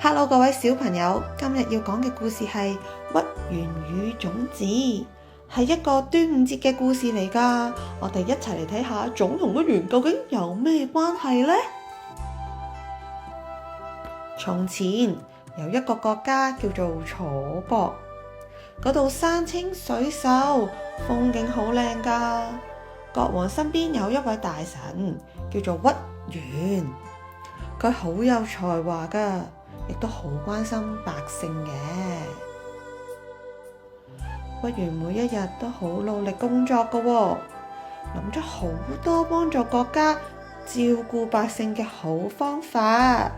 Hello， 各位小朋友，今日要講嘅故事係屈原與粽子，係一個端午節嘅故事嚟㗎。我哋一齊嚟睇下粽同屈原究竟有咩關係呢？從前有一個國家叫做楚國，嗰度山清水秀，風景好靚㗎。國王身邊有一位大臣叫做屈原，佢好有才華㗎，亦都好關心百姓嘅。屈原每一日都好努力工作㗎喎，諗咗好多幫助國家、照顧百姓嘅好方法。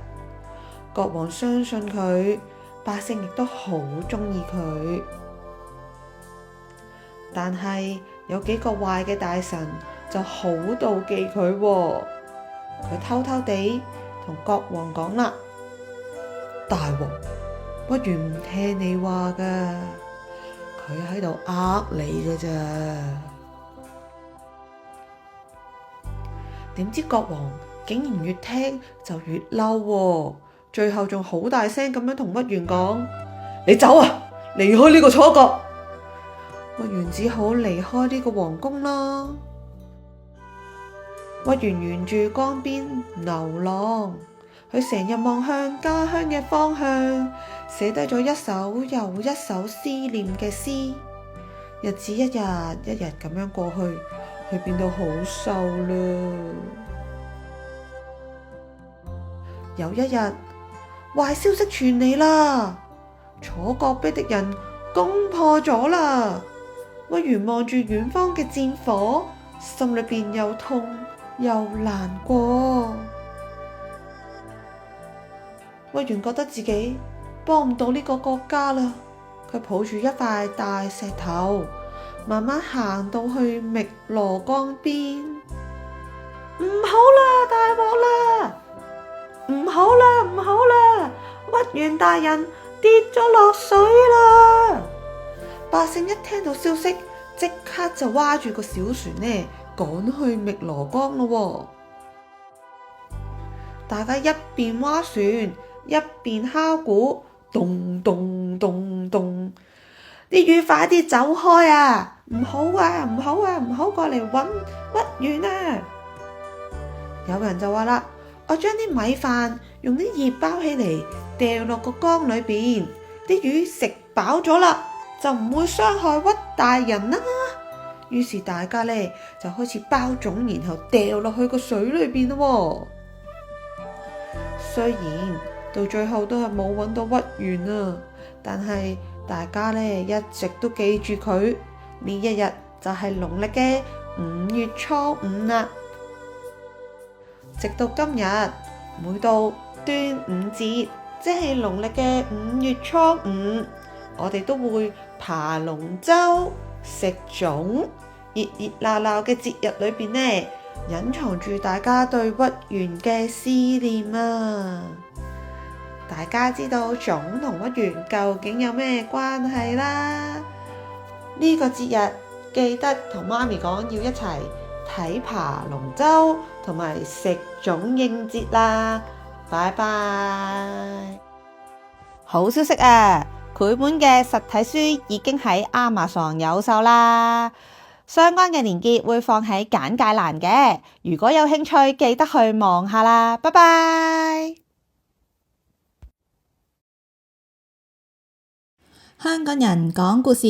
國王相信佢，百姓亦都好鍾意佢。但係有幾個壞嘅大臣就好妒忌佢喎，佢偷偷地同國王講啦：大王，屈原唔聽你話㗎，佢喺度呃你㗎咋。點知國王竟然越聽就越嬲喎，最後仲好大聲咁樣同屈原講：你走啊，離開呢個楚國！屈原只好離開呢個皇宮啦。屈原沿住江邊流浪，佢成日望向家鄉嘅方向，寫低咗一首又一首思念嘅詩。日子一日一日咁樣過去，佢變到好瘦啦。有一日，壞消息傳嚟啦，楚國俾敵人攻破咗啦。屈原望住遠方嘅戰火，心裏邊又痛又難過。屈原覺得自己幫唔到呢個國家啦，佢抱住一塊大石頭，慢慢行到去汨羅江邊。唔好啦，大鑊啦！唔好啦，唔好啦！屈原大人跌咗落水啦！百姓一聽到消息，即刻就划住個小船呢，趕去汨羅江咯。大家一邊划船，一邊敲鼓，咚咚咚咚。啲魚快啲走開啊！唔好啊，唔好啊，唔好過嚟搵屈原啊！有人就話啦：我將啲米飯用啲葉包起嚟，掉落個缸裏邊，啲魚食飽咗啦，就唔會傷害屈大人啦。於是大家呢就開始包粽，然後掉落去個水裏邊咯。雖然到最後都係冇揾到屈原啊，但係大家呢一直都記住佢。呢一日就係農曆嘅5月初5啦。直到今日，每到端午節，即係農曆嘅5月初5，我哋都會爬龍舟、食粽，熱熱鬧鬧嘅節日裏邊呢，隱藏住大家對屈原嘅思念啊！大家知道粽同屈原究竟有咩關係啦？呢個節日記得同媽咪講要一齊睇爬龍舟同埋食粽應節啦！拜拜！好消息啊！繪本嘅實體書已經喺 Amazon 有售啦，相關嘅連結會放喺簡介欄嘅。如果有興趣，記得去望下啦。拜拜！香港人講故事，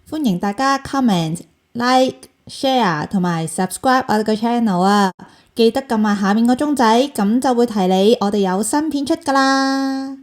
歡迎大家 comment、like、share 同埋 subscribe 我哋個 channel 啊！記得撳埋下面個鐘仔，咁就會提你我哋有新片出㗎啦。